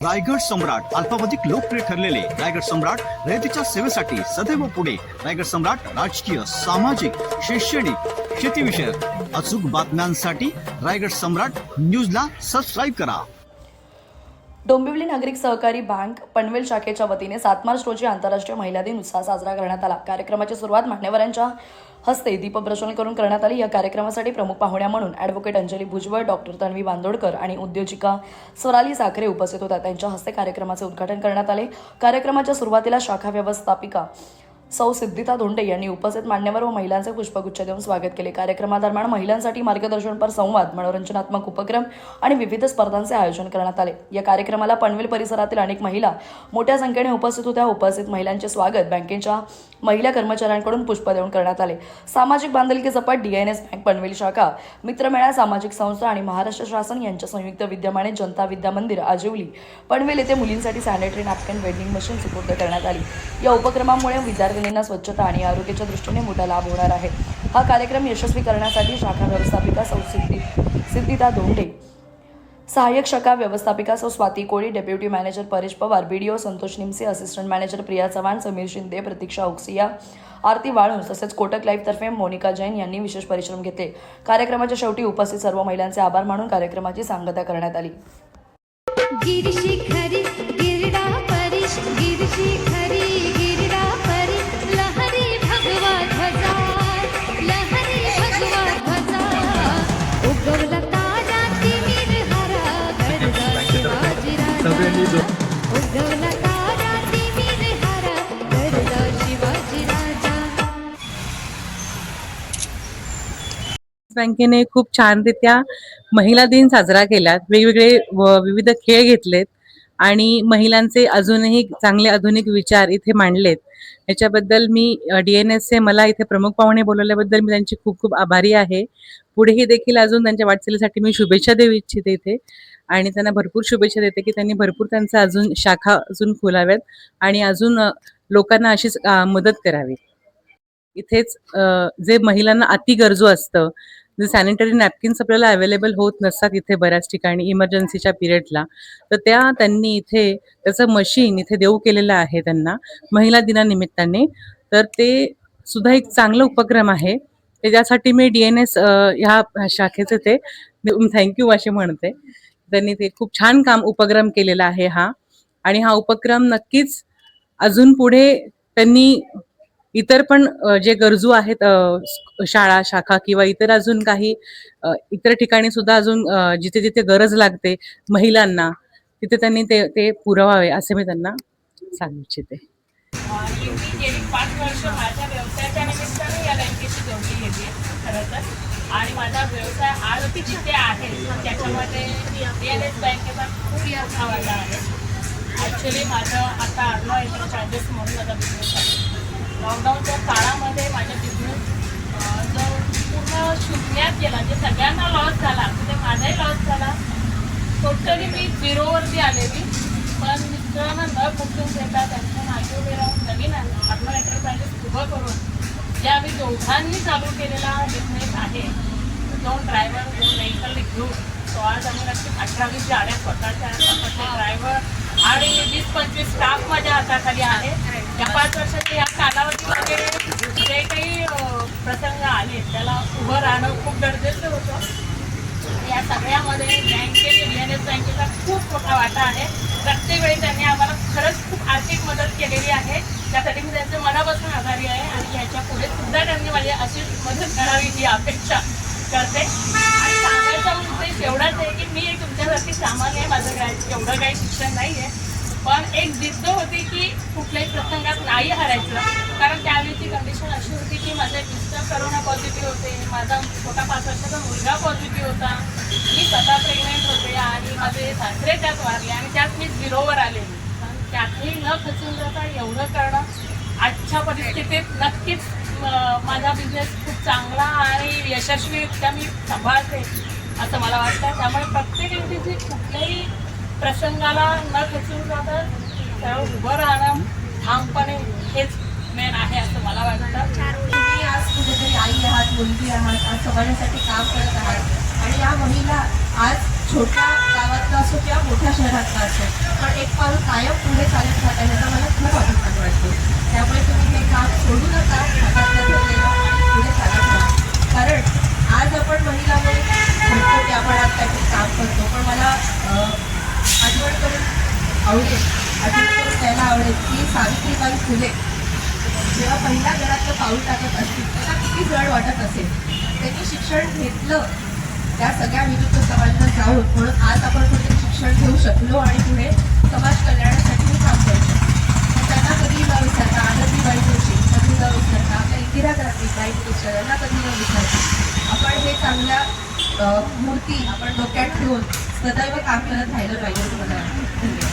रायगड सम्राट अल्पावधिक लोकप्रिय ठरलेले रायगड सम्राट रयतेच्या सेवेसाठी सदैव पुढे. रायगड सम्राट राजकीय, सामाजिक, शैक्षणिक, शेतीविषयक अचूक बातम्यांसाठी रायगड सम्राट न्यूजला सबस्क्राईब करा. डोंबिवली नागरिक सहकारी बँक पनवेल शाखेच्या वतीने 7 मार्च रोजी आंतरराष्ट्रीय महिला दिन उत्साह साजरा करण्यात आला. कार्यक्रमाची सुरुवात मान्यवरांच्या हस्ते दीपप्रज्वलन करून करण्यात आली. या कार्यक्रमासाठी प्रमुख पाहुण्या म्हणून ॲडव्होकेट अंजली भुजबळ, डॉक्टर तन्वी बांदोडकर आणि उद्योजिका स्वराली साखरे उपस्थित होत्या. त्यांच्या हस्ते कार्यक्रमाचे उद्घाटन करण्यात आले. कार्यक्रमाच्या सुरुवातीला शाखा व्यवस्थापिका सौ सिद्धिता धोंडे यांनी उपस्थित मान्यवर व महिलांचे पुष्पगुच्छ देऊन स्वागत केले. कार्यक्रमादरम्यान महिलांसाठी मार्गदर्शनपर संवाद, मनोरंजनात्मक उपक्रम आणि विविध स्पर्धांचे आयोजन करण्यात आले. या कार्यक्रमाला पनवेल परिसरातील अनेक महिला मोठ्या संख्येने उपस्थित होत्या. उपस्थित महिलांचे स्वागत बँकेच्या महिला कर्मचाऱ्यांकडून पुष्प देऊन करण्यात आले. सामाजिक बांधिलकी जपत DNS बँक पनवेल शाखा, मित्रमेळा सामाजिक संस्था आणि महाराष्ट्र शासन यांच्या संयुक्त विद्यमाने जनता विद्या मंदिर आजिवली पनवेल येथे मुलींसाठी सॅनिटरी नॅपकिन वेंडिंग मशीन सुपूर्द करण्यात आली. या उपक्रमामुळे विद्यार्थिनींना स्वच्छता आणि आरोग्याच्या दृष्टीने मोठा लाभ होणार आहे. हा कार्यक्रम यशस्वी करण्यासाठी शाखा व्यवस्थापिका सौ सिद्धिता धोंडे, सहाय्यक शाखा व्यवस्थापिका सौ Swati Koli, deputy manager Paresh Pawar, BDO Santosh Nimse, assistant manager Priya Chavan, Sameer Shinde, Pratiksha ओक्सिया, आरती वाळूंज तसेच कोटक लाईफ तर्फे मोनिका जैन यांनी विशेष परिश्रम घेतले. कार्यक्रमाच्या शेवटी उपस्थित सर्व महिलांचे आभार मानून कार्यक्रमाची सांगता करण्यात आली. बँकेने खूप छानरित्या महिला दिन साजरा केला. वेगवेगळे विविध खेळ घेतलेत आणि महिलांचे अजूनही चांगले आधुनिक विचार इथे मांडलेत. याच्याबद्दल मी DNSचे मला इथे प्रमुख पाहुणे बोलवल्याबद्दल मी त्यांची खूप खूप आभारी आहे. पुढेही देखील अजून त्यांच्या वाटचालीसाठी मी शुभेच्छा देऊ इच्छिते इथे आणि त्यांना भरपूर शुभेच्छा देते की त्यांनी भरपूर त्यांचा अजून शाखा अजून खोलाव्यात आणि अजून लोकांना अशीच मदत करावी. इथेच जे महिलांना अति गरजू असतं, जे सॅनिटरी नॅपकिन्स आपल्याला अवेलेबल होत नसतात इथे बऱ्याच ठिकाणी इमर्जन्सीच्या पिरियडला, तर त्यांनी इथे त्याचं मशीन इथे देऊ केलेलं आहे त्यांना महिला दिनानिमित्ताने. तर ते सुद्धा एक चांगलं उपक्रम आहे. त्याच्यासाठी मी DNS ह्या शाखेचे ते थँक्यू असे म्हणते. त्यांनी ते खूप छान उपक्रम केलेला आहे हा, आणि हा उपक्रम नक्कीच अजून पुढे त्यांनी इतर पण जे गरजू आहेत शाळा, शाखा किंवा इतर अजून काही इतर ठिकाणी सुद्धा अजून जिथे जिथे गरज लागते महिलांना तिथे त्यांनी ते पुरवावे असे मी त्यांना सांगू इच्छिते. मी गेली 5 वर्ष माझ्या व्यवसायाच्या निमित्ताने या बँकेशी जोडली गेली खरं तर, आणि माझा व्यवसाय आज जिथे आहे त्याच्यामध्ये DNS बँकेचा खूप मोठा वाटा आहे. ॲक्च्युली माझं आता अर्धा एकर चार्जेस म्हणून माझा बिझनेस आहे. लॉकडाऊनच्या काळामध्ये माझा बिझनेस जो पूर्ण शून्यात गेला, जे सगळ्यांना लॉस झाला म्हणजे माझाही लॉस झाला. टोटली मी झिरोवरती आलेली, पण मिस्टरांना न कुठून देता त्यांच्या मागे उभे राहून नवीन अर्बन एंटरप्राइजेस उभं करून जे आम्ही दोघांनी चालू केलेला बिझनेस आहे, 2 ड्रायव्हर 2 व्हेकल घेऊन तो आज आम्ही नक्कीच 18-20 गाड्या स्वतःच्या ड्रायव्हर आणि 20-25 स्टाफ माझ्या हाताखाली आहे. या 5 वर्षाच्या या कालावधीमध्ये जे काही प्रसंग आले त्याला उभं राहणं खूप गरजेचं होतं. या सगळ्यामध्ये बँकेने DNS बँकेचा खूप मोठा वाटा आहे. प्रत्येक वेळी त्यांनी आम्हाला खरंच खूप आर्थिक मदत केलेली आहे. त्यासाठी मी त्यांचे मनापासून आभारी आहे आणि याच्या पुढे सुद्धा त्यांनी माझी अशी मदत करावी ही अपेक्षा करते. आणि सांगायचा उद्देश एवढाच आहे की मी तुमच्यासारखी सामान्य आहे, माझं एवढं काही शिक्षण नाही आहे, पण एक जिद्द होती की कुठल्याही प्रसंगात नाही हरायचं. कारण त्यावेळीची कंडिशन अशी होती की माझे मिस्टर करोना पॉझिटिव्ह होते, माझा छोटा 5 वर्षाचा मुलगा पॉझिटिव्ह होता, मी स्वतः प्रेग्नेंट होते आणि माझे सासरे त्यात वारले आणि त्यात मी झिरोवर आले. त्यातही न खचून जाता एवढं करणं आजच्या परिस्थितीत नक्कीच माझा बिझनेस खूप चांगला आणि यशस्वीरित्या मी सांभाळते असं मला वाटतं. त्यामुळे प्रत्येक व्यक्तीची कुठल्याही प्रसंगाला न खचून जाता सरळ उभं राहणं ठामपणे हेच मेन आहे असं मला वाटतं. तुम्ही आज कुठेतरी आई आहात, मुलगी आहात, आज समाजासाठी काम करत आहात आणि या महिला आज छोट्या गावातलं असो किंवा मोठ्या शहरातलं असो, पण एक पाऊल कायम पुढे चालत राहत आहे याचा मला खूप अभिमान वाटतो. त्यामुळे तुम्ही हे काम सोडू नका, हातातलं ठेवलेलं आणि पुढे चालत राहा. कारण आज आपण महिला म्हणून म्हणतो की आपण आज काहीतरी काम करतो, पण मला आठवण करून द्यायला आवडेल की सावित्रीबाई फुले जेव्हा पहिल्या घरातलं पाऊल टाकत असतील त्यांना किती जड वाटत असेल. त्यांनी शिक्षण घेतलं त्या सगळ्या विरुद्ध समाजाला जाऊन, म्हणून आज आपण कुठे शिक्षण घेऊ शकलो आणि पुढे समाज कल्याणासाठी काम करू शकतो. तर त्यांना कधी न विसरता आनंदीबाई जोशी कधी न विसरता आपल्या इंदिरा गांधी यांना कधी न विसरता आपण हे चांगल्या मूर्ती आपण डोक्यात ठेवून सदैव काम करत राहिलं पाहिजे असं मला वाटतं.